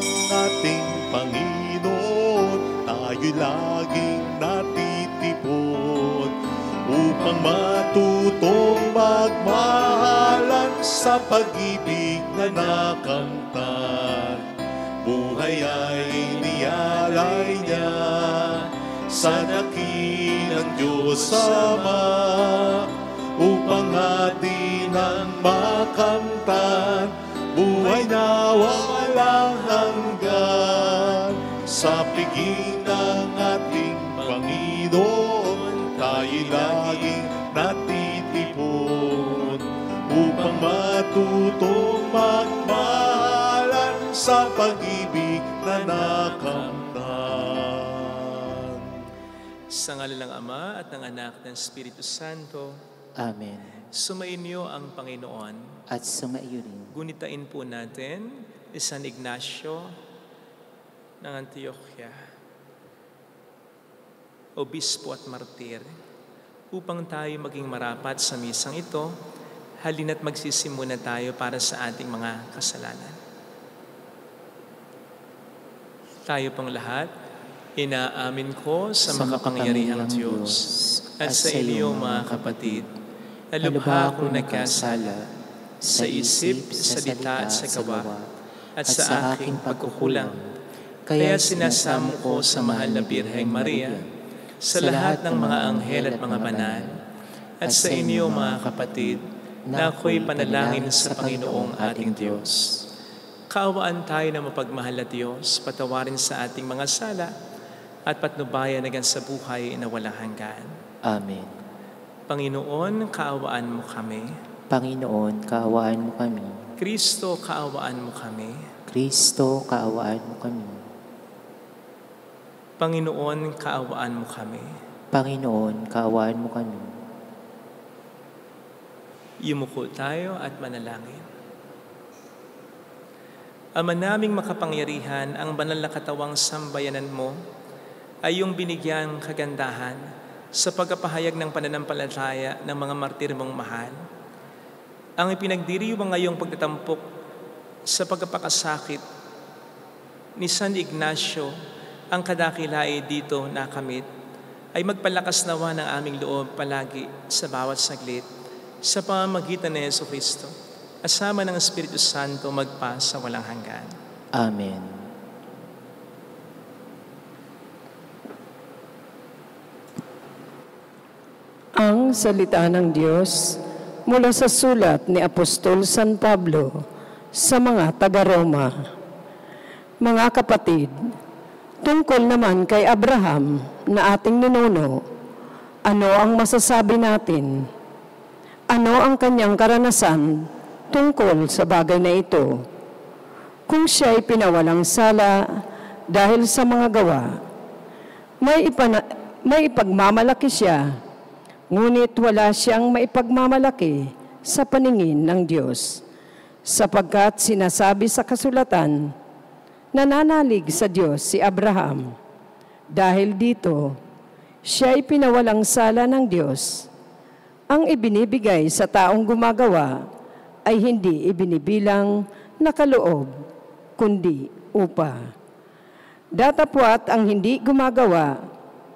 ng ating Panginoon, tayo'y laging natitipon upang matutong magmahalan sa pag-ibig na nakamtan. Buhay ay inialay niya sa dakilang Diyos Ama upang atin ang makamtan. Buhay na walang hanggan sa piging ng ating Panginoon, tayo'y laging natitipon upang matutong magmahalan sa pag-ibig na nakamtan. Sa ngalan ng Ama at ng Anak at ng Espiritu Santo. Amen. Sumainyo ang Panginoon. At sumaiyo rin. Gunitain po natin ni San Ignacio ng Antioquia, obispo at martir, upang tayo maging marapat sa misang ito. Halina't magsisimula tayo para sa ating mga kasalanan. Tayo pang lahat, inaamin ko sa makapangyarihang Diyos at sa inyo mga kapatid, na lubha akong nagkasala sa isip, sa salita at sa gawa, at sa aking pagkukulang. Kaya sinasamo ko sa mahal na Birheng Maria, sa lahat ng mga anghel at mga banal, at sa inyo mga kapatid, na ako'y panalangin sa Panginoong ating Diyos. Kaawaan tayo na mapagmahal na Diyos, patawarin sa ating mga sala, at patnubayan hanggang sa buhay na walang hanggan. Amen. Panginoon, kaawaan mo kami. Panginoon, kaawaan mo kami. Kristo, kaawaan mo kami. Kristo, kaawaan mo kami. Panginoon, kaawaan mo kami. Panginoon, kaawaan mo kami. Yumuko tayo at manalangin. Ama naming makapangyarihan, ang banal na katawang sambayanan mo ay yung binigyang kagandahan sa pagpapahayag ng pananampalataya ng mga martir mong mahal. Ang ipinagdiriwang ngayong pagtatampok sa pagpapakasakit ni San Ignacio, ang kadakilay dito nakamit, ay magpalakas nawa ng aming loob palagi sa bawat saglit sa pamamagitan ni Jesucristo, asama ng Espiritu Santo magpa sa walang hanggan. Amen. Ang salita ng Diyos mula sa sulat ni Apostol San Pablo sa mga taga-Roma. Mga kapatid, tungkol naman kay Abraham na ating ninuno, ano ang masasabi natin? Ano ang kanyang karanasan tungkol sa bagay na ito? Kung siya'y pinawalang sala dahil sa mga gawa, may ipagmamalaki siya, ngunit wala siyang maipagmamalaki sa paningin ng Diyos, sapagkat sinasabi sa kasulatan, nananalig sa Diyos si Abraham. Dahil dito, siya'y pinawalang sala ng Diyos. Ang ibinibigay sa taong gumagawa ay hindi ibinibilang na kaloob, kundi upa. Datapwat ang hindi gumagawa,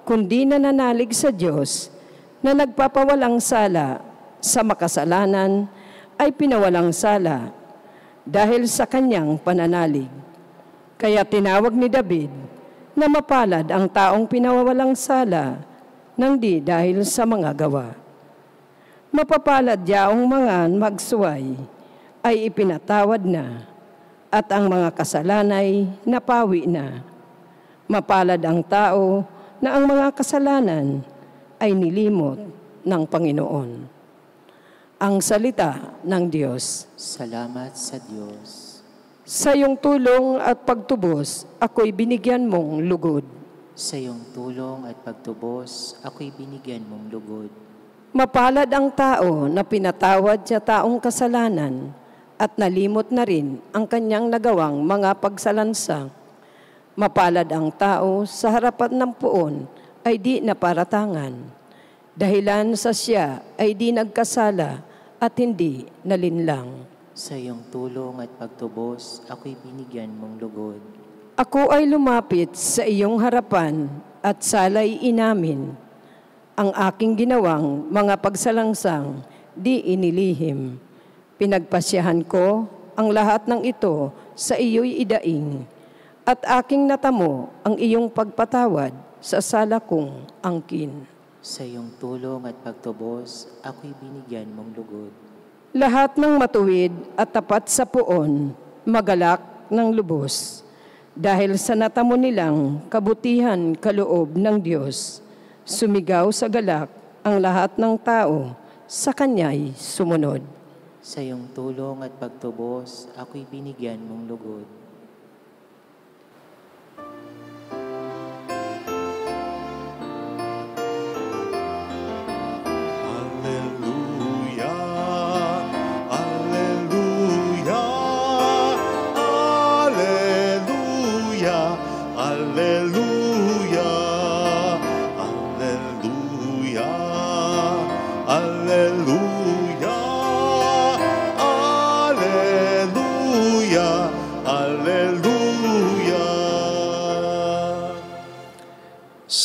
kundi nananalig sa Diyos na nagpapawalang sala sa makasalanan ay pinawalang sala dahil sa kanyang pananalig. Kaya tinawag ni David na mapalad ang taong pinawawalang sala nang di dahil sa mga gawa. Mapapalad yaong mga magsuway ay ipinatawad na at ang mga kasalanay napawi na. Mapalad ang tao na ang mga kasalanan ay nilimot ng Panginoon. Ang salita ng Diyos. Salamat sa Diyos. Sa iyong tulong at pagtubos, ako'y binigyan mong lugod. Sa iyong tulong at pagtubos, ako'y binigyan mong lugod. Mapalad ang tao na pinatawad sa taong kasalanan at nalimot na rin ang kanyang nagawang mga pagsalansang. Mapalad ang tao sa harapan ng puon ay di naparatangan. Dahilan sa siya ay di nagkasala at hindi nalinlang. Sa iyong tulong at pagtubos, ako'y binigyan mong lugod. Ako ay lumapit sa iyong harapan at salay inamin. Ang aking ginawang mga pagsalangsang di inilihim. Pinagpasyahan ko ang lahat ng ito sa iyo'y idaing. At aking natamo ang iyong pagpatawad sa sala kong angkin. Sa iyong tulong at pagtubos, ako'y binigyan mong lugod. Lahat ng matuwid at tapat sa puon, magalak ng lubos. Dahil sa natamo nilang kabutihan kaloob ng Diyos, sumigaw sa galak ang lahat ng tao, sa Kanya'y sumunod. Sa iyong tulong at pagtubos, ako'y binigyan mong lugod.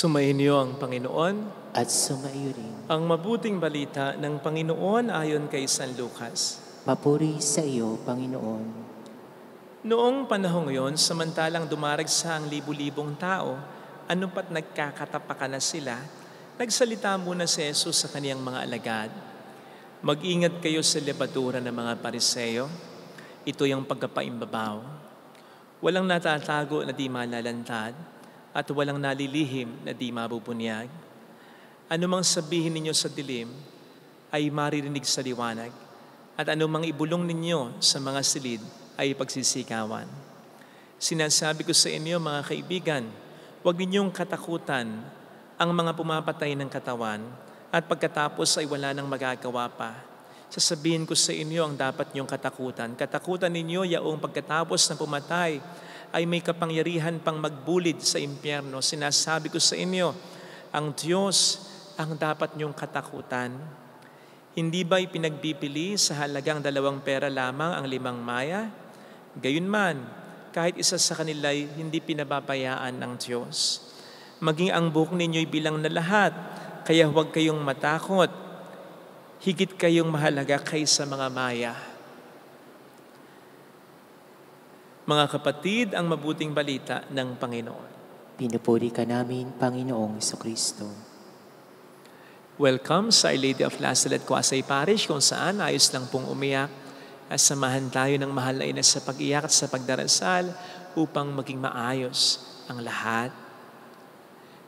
Sumainyo ang Panginoon At sumaiyo rin. ang mabuting balita ng Panginoon ayon kay San Lucas. Papuri sa iyo, Panginoon. Noong panahong yon, samantalang dumaragsa ang libu-libong tao, ano pat nagkakatapakan na sila, nagsalita muna si Jesus sa kaniyang mga alagad. Mag-ingat kayo sa lebadura ng mga Pariseo. Ito yung pagkapaimbabaw. Walang natatago na di malalantad at walang nalilihim na di mabubunyag. Anumang sabihin ninyo sa dilim ay maririnig sa liwanag, at anumang ibulong ninyo sa mga silid ay pagsisikawan. Sinasabi ko sa inyo, mga kaibigan, huwag ninyong katakutan ang mga pumapatay ng katawan, at pagkatapos ay wala nang magagawa pa. Sasabihin ko sa inyo ang dapat ninyong katakutan. Katakutan ninyo yaong pagkatapos na pumatay ay may kapangyarihan pang magbulid sa impyerno. Sinasabi ko sa inyo, ang Diyos ang dapat niyong katakutan. Hindi ba ipinagbibili sa halagang 2 pera lamang ang 5 maya? Gayunman, kahit isa sa kanila'y hindi pinababayaan ng Diyos. Maging ang buhok ninyo'y bilang na lahat, kaya huwag kayong matakot. Higit kayong mahalaga kaysa mga maya. Mga kapatid, ang mabuting balita ng Panginoon. Pinupuri ka namin, Panginoong Jesucristo. Welcome sa Our Lady of Lazaret, Coasay Parish, kung saan ayos lang pong umiyak at samahan tayo ng mahal na ina sa pag-iyak at sa pagdarasal upang maging maayos ang lahat.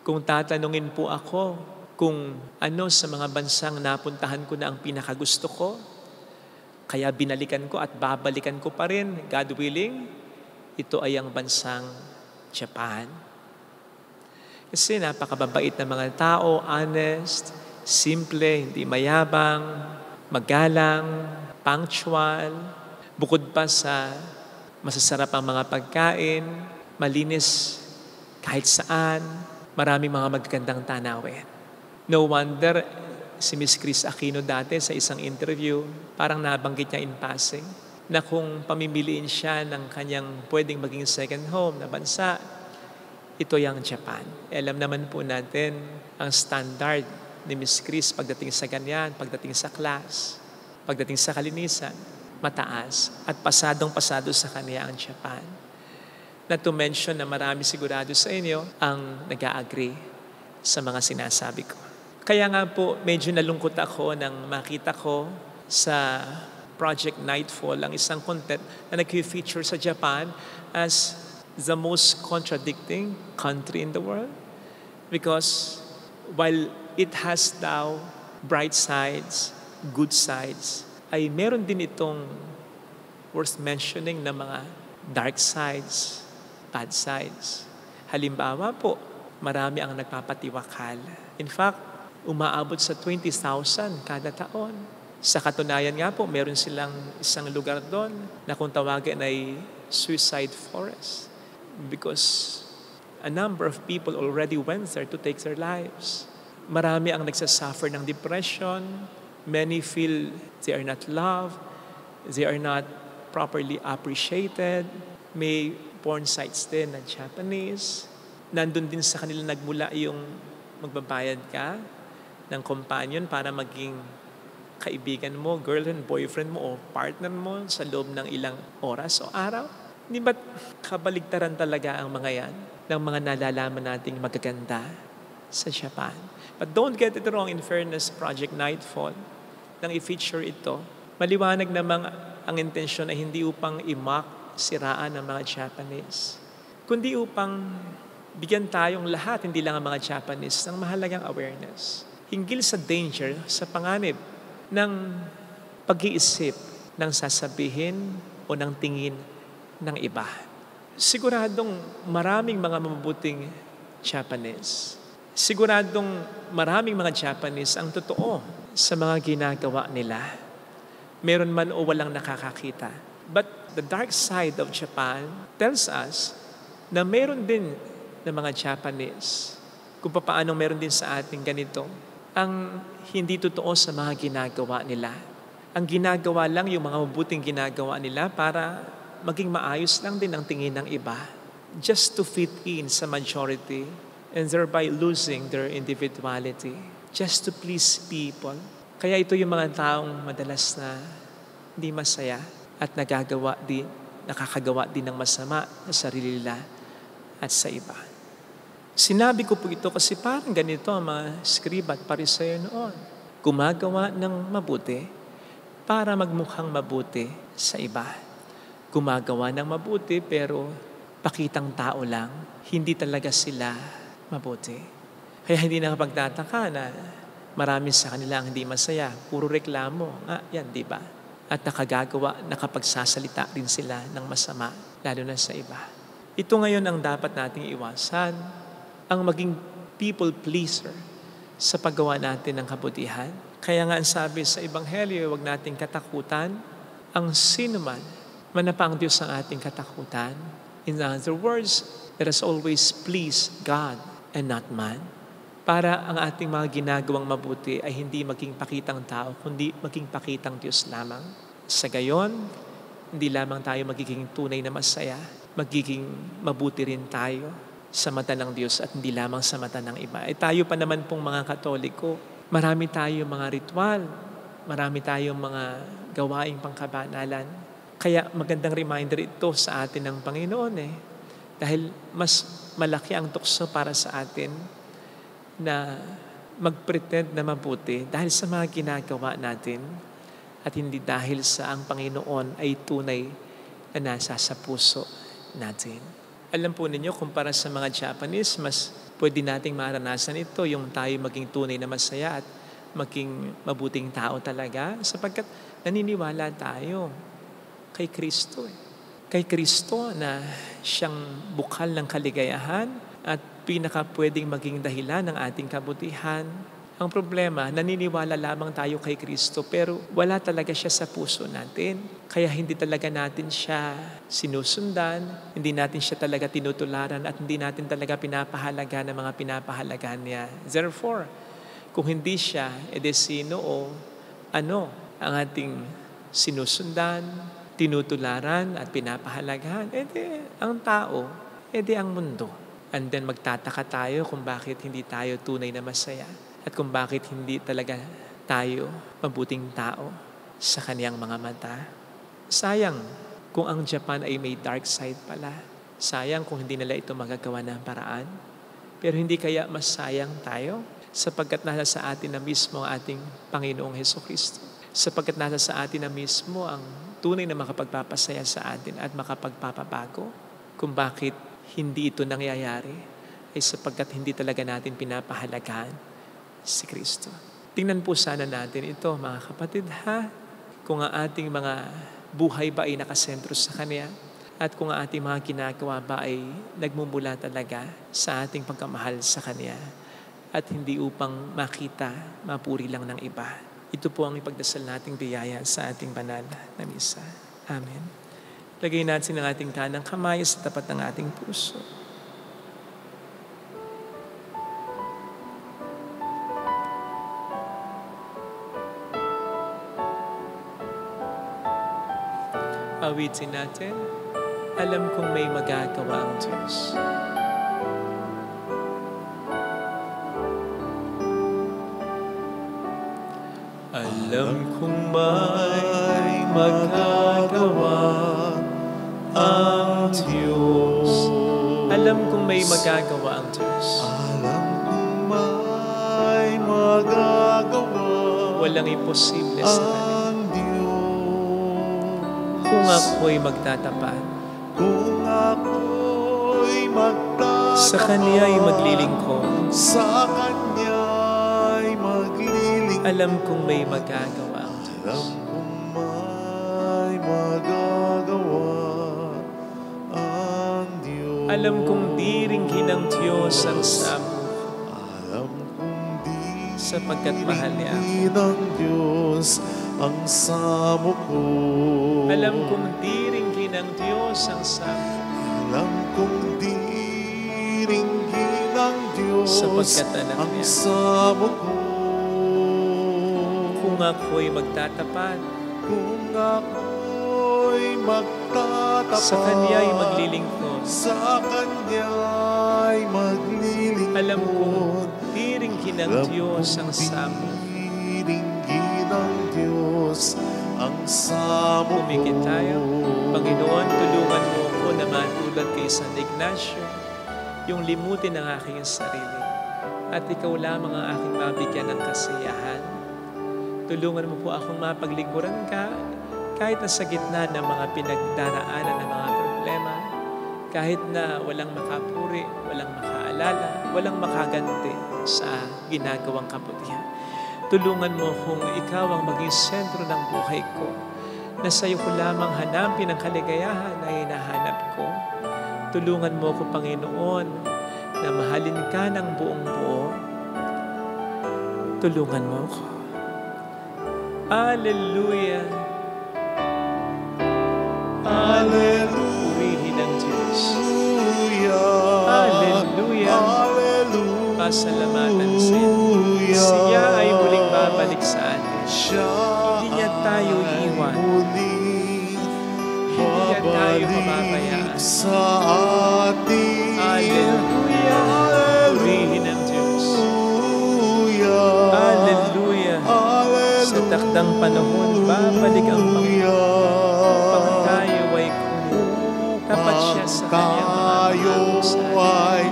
Kung tatanungin po ako kung ano sa mga bansang napuntahan ko na ang pinakagusto ko, kaya binalikan ko at babalikan ko pa rin, God willing, ito ay ang bansang Japan. Kasi napakababait na mga tao, honest, simple, hindi mayabang, magalang, punctual, bukod pa sa masasarap ang mga pagkain, malinis kahit saan, maraming mga magagandang tanawin. No wonder si Miss Chris Aquino dati sa isang interview, parang nabanggit niya in passing, na kung pamimiliin siya ng kanyang pwedeng maging second home na bansa, ito yung Japan. Alam naman po natin ang standard ni Miss Chris pagdating sa ganyan, pagdating sa class, pagdating sa kalinisan, mataas at pasadong-pasado sa kanya ang Japan. Not to mention na marami sigurado sa inyo ang nag-a-agree sa mga sinasabi ko. Kaya nga po, medyo nalungkot ako nang makita ko sa Project Nightfall ang isang content na nag-feature sa Japan as the most contradicting country in the world. Because while it has now bright sides, good sides, ay meron din itong worth mentioning na mga dark sides, bad sides. Halimbawa po, marami ang nagpapatiwakal. In fact, umaabot sa 20,000 kada taon. Sa katunayan nga po, meron silang isang lugar doon na kung tawagin ay suicide forest. Because a number of people already went there to take their lives. Marami ang nagsasuffer ng depression. Many feel they are not loved. They are not properly appreciated. May porn sites din na Japanese. Nandun din sa kanila nagmula yung magbabayad ka ng companion para maging kaibigan mo, girlfriend, boyfriend mo, o partner mo sa loob ng ilang oras o araw. Hindi ba't kabaligtaran talaga ang mga yan ng mga nalalaman nating magaganda sa Japan? But don't get it wrong, in fairness, Project Nightfall, nang i-feature ito, maliwanag namang ang intensyon ay hindi upang i-mock, siraan ng mga Japanese, kundi upang bigyan tayong lahat, hindi lang ang mga Japanese, ng mahalagang awareness hinggil sa danger, sa panganib ng pag-iisip ng sasabihin o ng tingin ng iba. Siguradong maraming mga mabubuting Japanese. Siguradong maraming mga Japanese ang totoo sa mga ginagawa nila. Meron man o walang nakakakita. But the dark side of Japan tells us na meron din ng mga Japanese, kung paano meron din sa ating ganito, ang hindi totoo sa mga ginagawa nila. Ang ginagawa lang yung mga mabuting ginagawa nila para maging maayos lang din ang tingin ng iba, just to fit in sa majority and thereby losing their individuality, just to please people. Kaya ito yung mga taong madalas na hindi masaya at nakakagawa din ng masama sa sarili nila at sa iba. Sinabi ko po ito kasi parang ganito ang mga skriba at pariseyo noon. Gumagawa ng mabuti para magmukhang mabuti sa iba. Gumagawa ng mabuti pero pakitang tao lang, hindi talaga sila mabuti. Kaya hindi nakapagtataka na marami sa kanila ang hindi masaya. Puro reklamo. Yan, di ba? At nakapagsasalita din sila ng masama, lalo na sa iba. Ito ngayon ang dapat nating iwasan, ang maging people pleaser sa paggawa natin ng kabutihan. Kaya nga ang sabi sa Ebanghelyo, huwag nating katakutan ang sino man manapa ang Diyos ang ating katakutan. In other words, let us always please God and not man. Para ang ating mga ginagawang mabuti ay hindi maging pakitang tao, kundi maging pakitang Diyos lamang. Sa gayon, hindi lamang tayo magiging tunay na masaya, magiging mabuti rin tayo sa mata ng Diyos at hindi lamang sa mata ng iba. Tayo pa naman pong mga Katoliko, marami tayong mga ritual, marami tayong mga gawaing pangkabanalan. Kaya magandang reminder ito sa atin ng Panginoon dahil mas malaki ang tukso para sa atin na mag-pretend na mabuti dahil sa mga ginagawa natin at hindi dahil sa ang Panginoon ay tunay na nasa sa puso natin. Alam po ninyo, kumpara sa mga Japanese, mas pwede nating maranasan ito, yung tayo maging tunay na masaya at maging mabuting tao talaga sapagkat naniniwala tayo kay Kristo. Kay Kristo na siyang bukal ng kaligayahan at pinaka pwedeng maging dahilan ng ating kabutihan. Ang problema, naniniwala lamang tayo kay Kristo pero wala talaga siya sa puso natin. Kaya hindi talaga natin siya sinusundan, hindi natin siya talaga tinutularan at hindi natin talaga pinapahalaga ng mga pinapahalagan niya. Therefore, kung hindi siya, edi sino o ano ang ating sinusundan, tinutularan at pinapahalagahan? Edi ang tao, edi ang mundo. And then magtataka tayo kung bakit hindi tayo tunay na masaya at kung bakit hindi talaga tayo mabuting tao sa kaniyang mga mata. Sayang kung ang Japan ay may dark side pala. Sayang kung hindi nila ito magagawa ng paraan. Pero hindi kaya mas sayang tayo sapagkat nasa sa atin na mismo ang ating Panginoong Hesukristo. Sapagkat nasa sa atin na mismo ang tunay na makapagpapasaya sa atin at makapagpapabago. Kung bakit hindi ito nangyayari ay sapagkat hindi talaga natin pinapahalagahan si Kristo. Tingnan po sana natin ito, mga kapatid, kung ang ating mga buhay ba ay nakasentro sa Kanya at kung ang ating mga ginagawa ba ay nagmumula talaga sa ating pagkamahal sa Kanya at hindi upang makita, mapuri lang ng iba. Ito po ang ipagdasal nating biyaya sa ating banal na misa. Amen. Lagay natin ang ating kanang kamay sa tapat ng ating puso. Awitin natin, alam kong may magagawa ang Diyos. Alam kong may magagawa ang Diyos. Alam kong may magagawa ang Diyos. Alam kong may magagawa Walang imposible sa Kanya. ang Diyos. Kung ako'y magtatapat, Kung ako'y magtatapat sa Kanya'y maglilingkod, sa Kanya'y maglilingkod. alam kong may magagawa ang Alam Diyos. kong may magagawa ang Diyos. Alam kong diringgin ng Diyos ang sabo, Alam kong di sapagkat mahal niya ako. ng Diyos ang samo ko. Alam kong diringgin ng Diyos ang sabo, Alam kong diringgin ng Diyos sapagkat anak ang niya. samo ko. Kung ako'y magtatapat, Kung ako'y magtatapat sa Kanya'y maglilingkod, sa Kanya'y maglilingkod. alam kong diringgin ng Diyos ang sabo. Diringgin ng Diyos ang samo ko. Pumikit tayo. Panginoon, tulungan mo ako na matulad kay San Ignacio, yung limutin ang aking sarili, at ikaw lamang ang aking mabigyan ng kasiyahan. Tulungan mo po akong mapaglingkuran ka kahit na sa gitna ng mga pinagdaraanan ng mga problema, kahit na walang makapuri, walang makaalala, walang makaganti sa ginagawang kabutihan. Tulungan mo kung ikaw ang maging sentro ng buhay ko, na sa iyo ko lamang hanapin ang kaligayahan na hinahanap ko. Tulungan mo ko, Panginoon, na mahalin ka ng buong buo. Tulungan mo ko. Alleluia! Alleluia. Purihin ang Diyos. Alleluia. Alleluia! Pasalamatan sa iyo. Siya ay muling babalik sa atin. Hindi niya tayo iiwan. Hindi niya tayo mababayaan. Sa atin. Alleluia! Purihin ang Diyos. Alleluia! Sa takdang panahon, babalik ang Panginoon upang tayo ay kunin. Tapat siya sa kanyang mga ay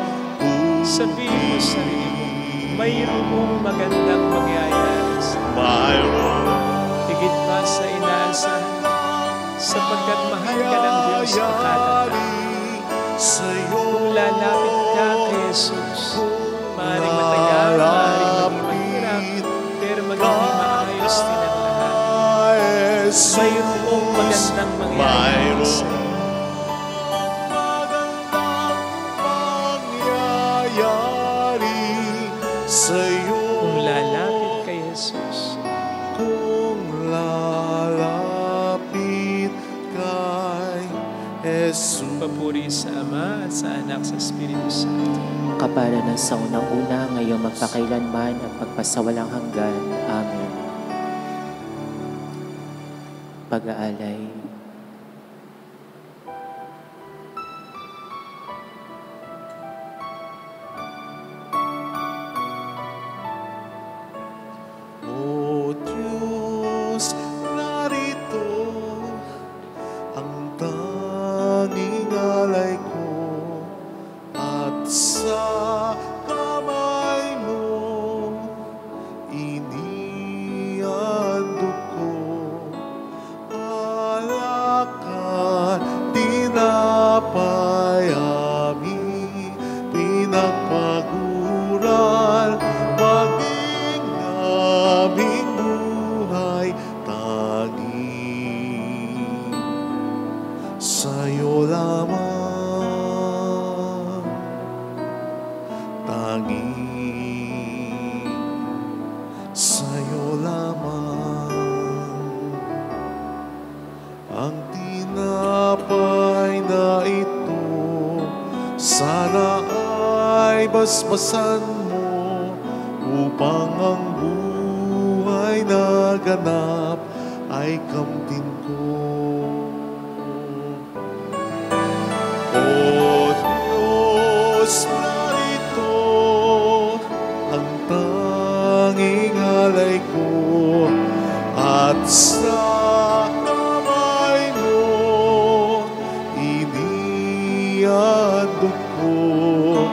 sabihin mo sa sarili mo, mayroong magandang mangyayari sa mayroon higit pa sa inaasahan, sapagkat mahal ka ng Diyos na kalata. Kung lalapit ka kay Jesus, maaaring matagal, maaaring maging mahirap, pero magiging maayos din ang lahat. Mayroong magandang mangyayari sa iyo. Sa'yo. Kung lalapit kay Jesus, Kung lalapit kay Jesus. papuri sa Ama at sa Anak sa Espiritu Santo. Kapara ng sa unang-una, ngayong magpakailanman at magpasawalang hanggan. Amen. Pag-aalay. O Diyos, narito ang tanging alay ko, at sa kamay mo inihandog ko. Alak at tinapay aming pinagpaguran, maging aming buhay tanging sa'yo lamang, tanging sa'yo lamang. Ang tinapay na ito, sana ay basbasan mo, upang ang buhay na ganap ay kamtin ko. dugo,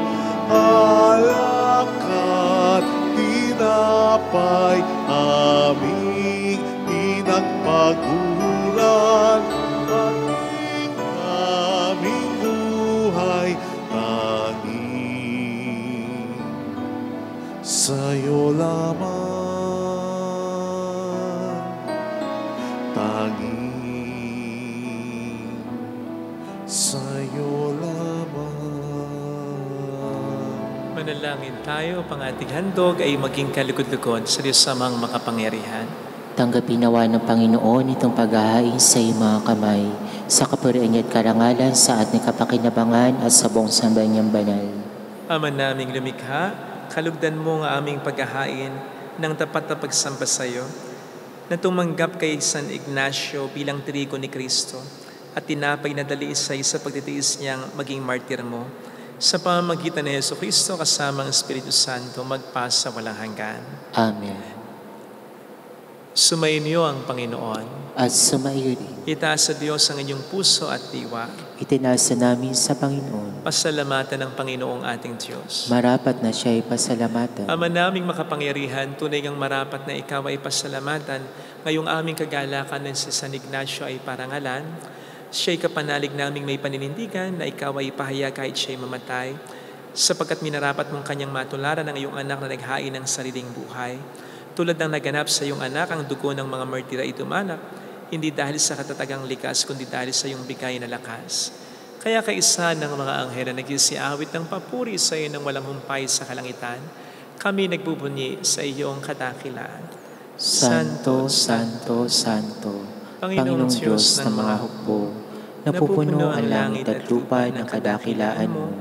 alak at tinapay, aming pinagpaguran, ating aming buhay, tanging sa'yo lamang, tanging sa'yo lamang. Manalangin tayo, pang ating handog ay maging kalikod-likod sa Diyos Amang makapangyarihan. Tanggapin nawa ng Panginoon itong paghahain sa iyong mga kamay, sa kapurihan niya at karangalan sa ating kapakinabangan at sa buong sambahan niyang banal. Ama naming lumikha, kalugdan mo ang aming paghahain ng tapat na pagsamba sa iyo, na tumanggap kay San Ignacio bilang trigo ni Kristo at tinapay na dalisay sa pagtitiis niyang maging martir mo, sa pamamagitan ni Jesucristo kasama ang Espiritu Santo magpasa walang hanggan. Amen. Sumayin niyo ang Panginoon. At sumayo rin, Itaas sa Diyos ang inyong puso at diwa. itinasa namin sa Panginoon. Pasalamatan ng Panginoong ating Diyos. Marapat na siya ay pasalamatan. Ama naming makapangyarihan, tunay ngang marapat na ikaw ay pasalamatan. Ngayong aming kagalakan ng si San Ignacio ay parangalan. Siya'y kapanalig naming may paninindigan na ikaw ay ipahayag kahit siya'y mamatay, sapagkat minarapat mong kanyang matularan ang iyong anak na naghain ng sariling buhay. Tulad ng naganap sa iyong anak, ang dugo ng mga martira ay dumalak, hindi dahil sa katatagang likas, kundi dahil sa iyong bigay na lakas. Kaya kaisa ng mga anghel na nagsisiawit ng papuri sa iyo ng walang humpay sa kalangitan, kami nagbubunyi sa iyong kadakilaan. Santo, Santo, Santo, Panginoong Diyos ng mga hukbo, napupuno ang langit at lupa ng kadakilaan mo.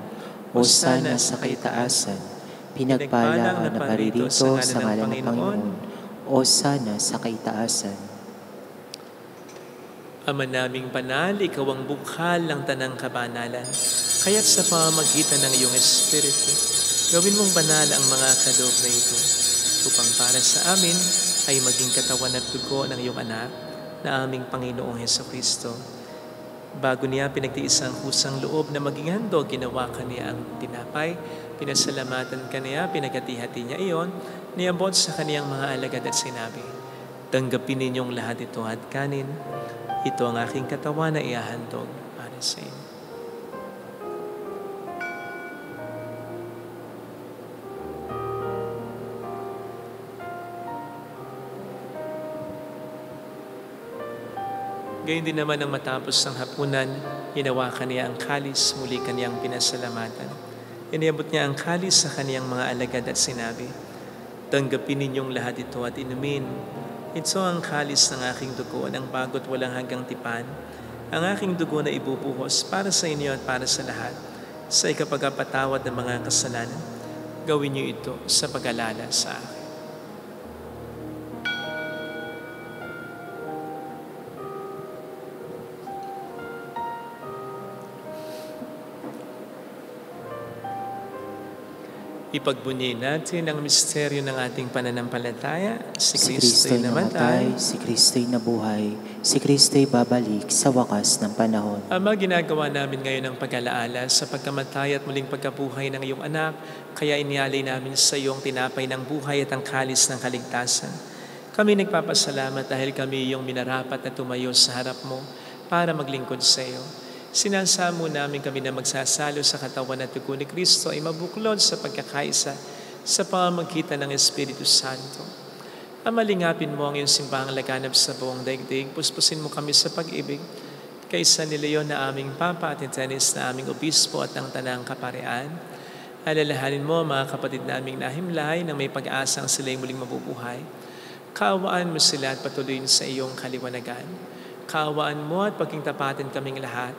Hosana sa kaitaasan, pinagpala ang naparirito sa ngalan ng Panginoon. Hosana sa kaitaasan. Ama naming banal, ikaw ang bukhal ng tanang kabanalan. Kaya't sa pamamagitan ng iyong Espiritu, gawin mong banal ang mga kaloob na ito, upang para sa amin ay maging katawan at dugo ng iyong anak, na aming Panginoong Jesucristo. Bago niya pinagtiis ang kusang loob na maging handog, ginawa ka niya ang tinapay, pinasalamatan ka niya, pinagati-hati niya iyon, niabot sa kaniyang mga alagad at sinabi, tanggapin ninyong lahat ito at kanin, ito ang aking katawan na iahandog para sa inyo. Gayun din naman ang matapos ng hapunan, hinawakan niya ang kalis, muli kaniyang pinasalamatan. Iniabot niya ang kalis sa kaniyang mga alagad at sinabi, tanggapin ninyong lahat ito at inumin. Ito ang kalis ng aking dugo, ng bago't walang hanggang tipan. Ang aking dugo na ibubuhos para sa inyo at para sa lahat, sa ikapagpatawad ng mga kasalanan. Gawin niyo ito sa pag-alala sa akin. Ipagbunyi natin ang misteryo ng ating pananampalataya. Si Kristo'y namatay, si Kristo'y nabuhay, si Kristo'y babalik sa wakas ng panahon. Ama, ginagawa namin ngayon ang pag-alaala sa pagkamatay at muling pagkabuhay ng iyong anak, kaya inialay namin sa iyong tinapay ng buhay at ang kalis ng kaligtasan. Kami nagpapasalamat dahil kami iyong minarapat na tumayo sa harap mo para maglingkod sa iyo. Sinasamo namin kami na magsasalo sa katawan at dugo ni Kristo ay mabuklod sa pagkakaisa sa pamamagitan ng Espiritu Santo. Amalingapin mo ang iyong simbahang laganap sa buong daigdig. Puspusin mo kami sa pag-ibig kay San Leon na aming Papa at Tenis na aming Obispo at ang Tanang Kaparean. Alalahanin mo mga kapatid naming nahimlay na may pag-asang sila'y muling mabubuhay. Kaawaan mo sila at patuloyin sa iyong kaliwanagan. Kaawaan mo at pagkingtapatin kaming lahat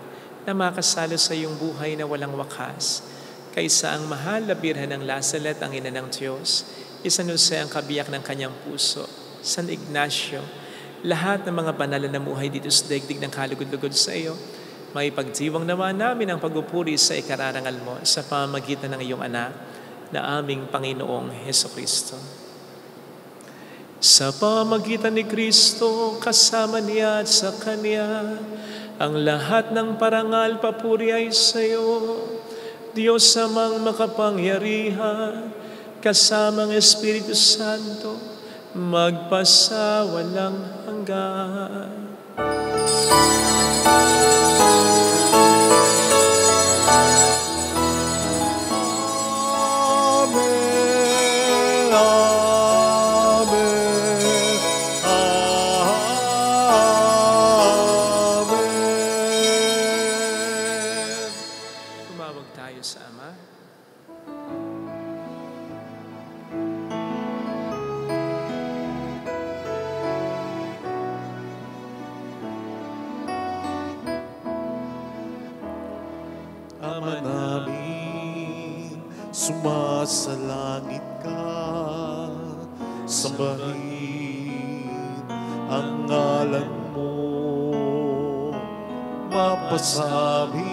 na makasalo sa iyong buhay na walang wakas. Kaysa ang mahal na birhen ng Lazaret, ang ina ng Diyos, Isanuse ang kabiyak ng kanyang puso, San Ignacio, lahat ng mga banal na namuhay dito sa daigdig ng kalugod-lugod sa iyo, may pagdiwang naman namin ang pagpupuri sa ikararangal mo sa pamamagitan ng iyong anak na aming Panginoong Jesucristo. Sa pamamagitan ni Kristo, kasama niya at sa Kanya, ang lahat ng parangal papuri ay sa iyo, Diyos amang makapangyarihan, kasamang Espiritu Santo, magpasawalang hanggan. Ama namin, sumasalangit ka, sambahin ang ngalan mo, mapasamin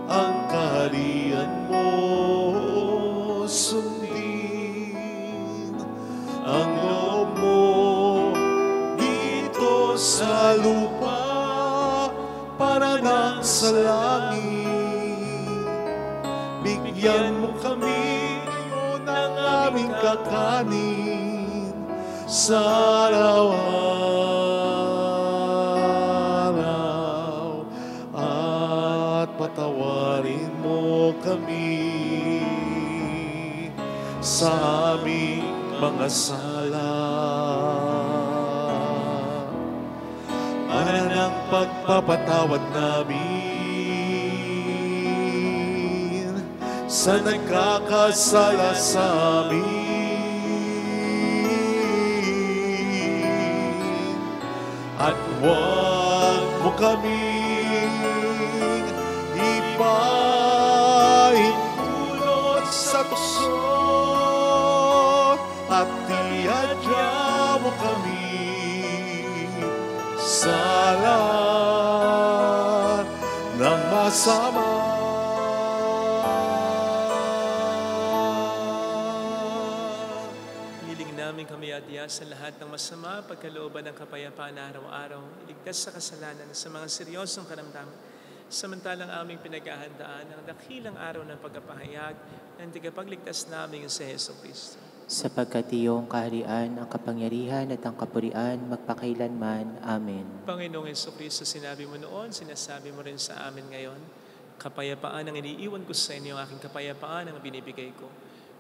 ang kaharian mo, sundin ang loob mo dito sa lupa para nang sa langit. Bigyan mo kami ng aming kakanin sa araw-araw at patawarin mo kami sa aming mga sala para ng pagpapatawad namin sa nagkakasala sa amin. At huwag mo kaming ipahintulot sa tukso at iadya mo kami sa lahat ng masama. Kami adya sa lahat ng masama, pagkalooban ng kapayapaan na araw-araw, iligtas sa kasalanan sa mga seryosong karamdaman, samantalang aming pinaghahandaan ang dakilang araw ng pagpapahayag ng tagapagligtas namin sa Jesucristo. Sapagkat iyong kaharian, ang kapangyarihan at ang kapurian magpakailanman. Amen. Panginoong Jesucristo, sinabi mo noon, sinasabi mo rin sa amin ngayon, kapayapaan ang iniiwan ko sa inyo, ang aking kapayapaan ang binibigay ko.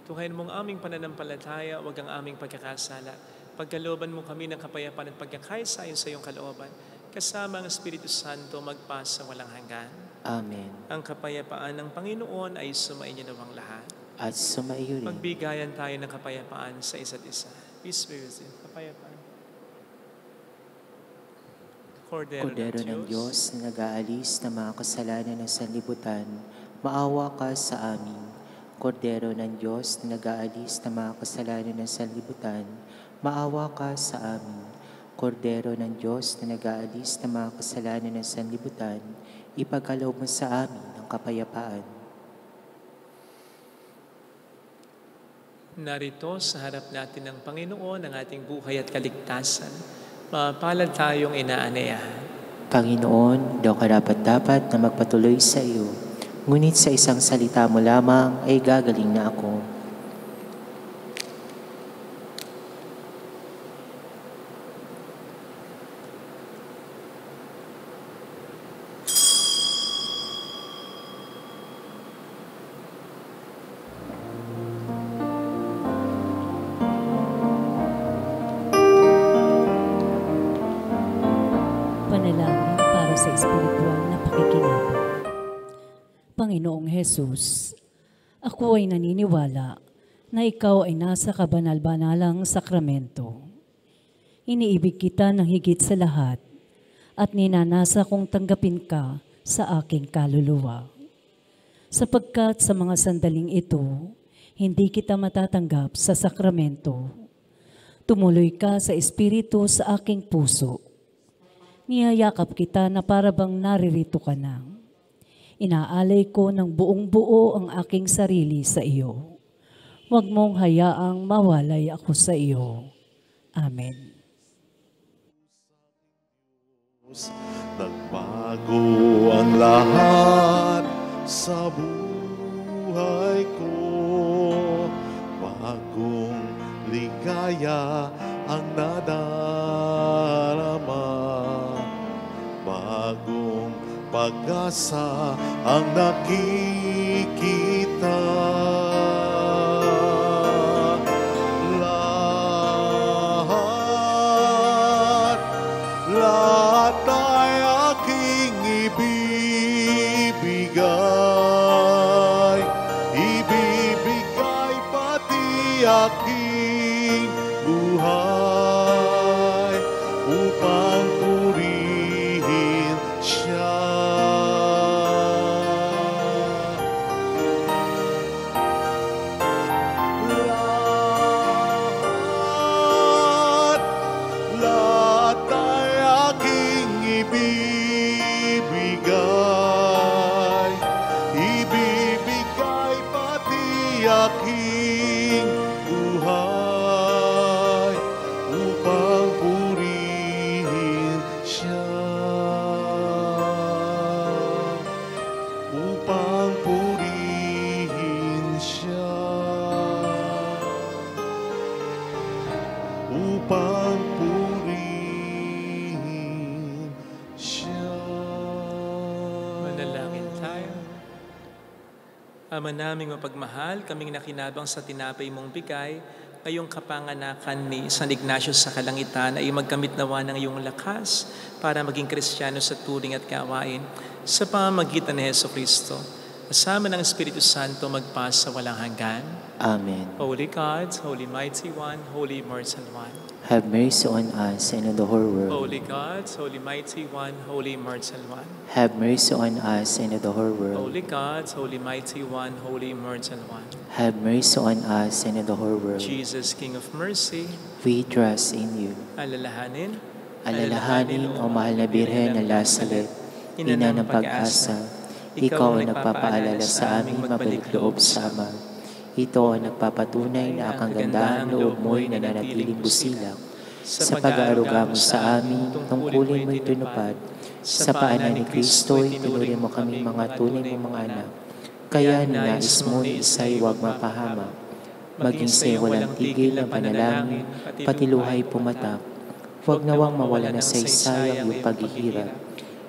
Tuhayin mong aming pananampalataya, huwag ang aming pagkakasala. Pagkalooban mo kami ng kapayapaan at pagkakaisayon sa iyong kalooban, kasama ang Espiritu Santo magpasa walang hanggan. Amen. Ang kapayapaan ng Panginoon ay sumainyo nawang lahat. At sumaiyo rin. Magbigayan tayo ng kapayapaan sa isa't isa. Peace be with you. Kapayapaan. Kordero ng Diyos na nag-aalis ng mga kasalanan ng sanlibutan, maawa ka sa amin. Kordero ng Diyos na nag-aalis ng mga kasalanan ng sanlibutan, maawa ka sa amin. Kordero ng Diyos na nag-aalis ng mga kasalanan ng sanlibutan, ipagkaloob mo sa amin ang kapayapaan. Narito sa harap natin ng Panginoon ang ating buhay at kaligtasan. Mapalad tayong inaanayahan. Panginoon, daw karapat-dapat na magpatuloy sa iyo. Ngunit sa isang salita mo lamang ay gagaling na ako. Panalangin para sa espiritual na pakikinabang. Panginoong Hesus, ako ay naniniwala na ikaw ay nasa kabanal-banalang sakramento. Iniibig kita ng higit sa lahat at ninanasa kong tanggapin ka sa aking kaluluwa. Sapagkat sa mga sandaling ito, hindi kita matatanggap sa sakramento. Tumuloy ka sa espiritu sa aking puso. Niyayakap kita na parabang naririto ka na. Inaalay ko ng buong buo ang aking sarili sa iyo. Huwag mong hayaang mawalay ako sa iyo. Amen. Nagbago ang lahat sa buhay ko. Bagong ligaya ang nadarama, bagong pag-asa ang nakikita. Lahat ay aking ibibigay, ibibigay pati aking buhay upang purihin siya. Lahat ay aking ibibigay, ibibigay pati aking buhay upang purihin siya, upang purihin siya, upang purihin siya. Manalangin tayo. Ama naming mapagmahal, kaming nakinabang sa tinapay mong bigay, ngayong kapanganakan ni San Ignacio sa kalangitan ay magkamit nawa ng iyong lakas para maging Kristiyano sa turing at gawain sa pamamagitan ni Jesucristo. Kasama ng Espiritu Santo magpasa walang hanggan. Amen. Holy God, Holy Mighty One, Holy Immortal One. Have mercy on us and on the whole world. Holy God, Holy Mighty One, Holy Immortal One. Have mercy on us and on the whole world. Holy God, Holy Mighty One, Holy Immortal One. Have mercy on us and on the whole world. Jesus, King of Mercy, We trust in you. alalahanin, Alalahanin, O mahal na Birhen ng Lazaret, ina ng pag-asa, ikaw ang nagpapaalala sa aming mabalik loob sa Ama. Ito ang nagpapatunay na ang kagandahang loob mo'y nananatiling busilak sa pag-aaruga mo sa amin, tungkulin mo'y tinupad. Sa paanan ni Kristo'y tinuring mo kami mga tunay mong mga anak. Kaya ninais mo ni isa'y huwag mapahamak. Maging sa'yo walang tigil ang panalangin, pati luhay pumatak. Huwag nawang mawala na sa isayang iyong paghihirap.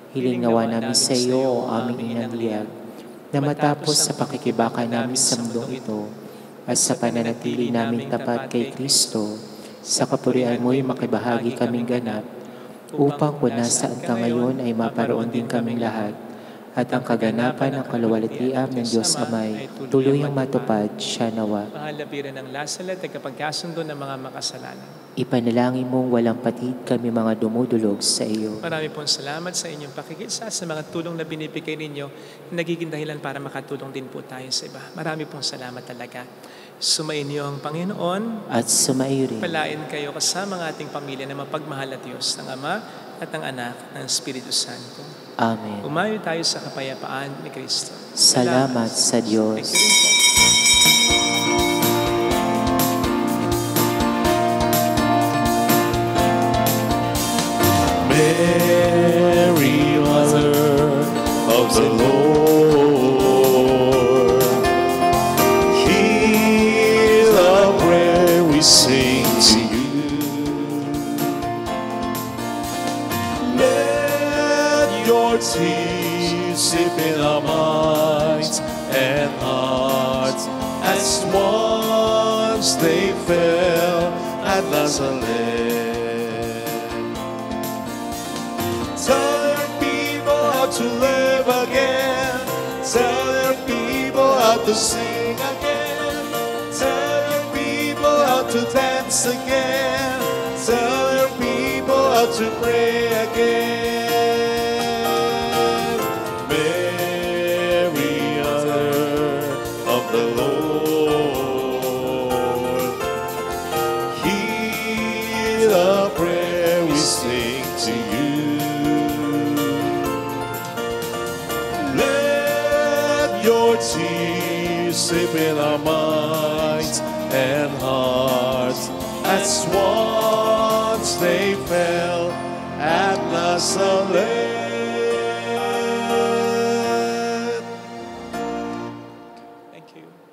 Hiling nawa namin sa iyo, O aming inanliyag, na matapos sa pakikibaka namin sa mundong ito, at sa pananatili namin tapat kay Kristo, sa kapurian mo'y makibahagi kaming ganap, upang kung nasaan ka ngayon ay maparoon din kaming lahat, at ang kaganapan ng kaluwalhatian ng Diyos Amay, tuluyang matupad siya nawa. mahal na Birhen ng Lazaret, tagapagkasundo ng mga makasalanan. Ipanalangin mong walang patid kami mga dumudulog sa iyo. Marami pong salamat sa inyong pakikisa, sa mga tulong na binibigay ninyo, nagiging dahilan para makatulong din po tayo sa iba. Marami pong salamat talaga. Sumainyo ang Panginoon, At sumaiyo rin. palain kayo kasama ng ating pamilya na mapagmahal na Diyos, ng Ama at ng Anak ng Espiritu Santo. Amen. Umayo tayo sa kapayapaan ni Kristo. Salamat sa Diyos. Thank you rin po. Mary, Mother of the Lord, hear the prayer we sing to you. Let your tears sip in our minds and hearts as once they fell at Nazareth. Tell your people how to live again. Tell your people how to sing again. Tell your people how to dance again. Tell your people how to pray again. Mary, Mother of the Lord, hear the prayer we sing to you. Your tears sip in our minds and hearts as once they fell at Nazareth. you.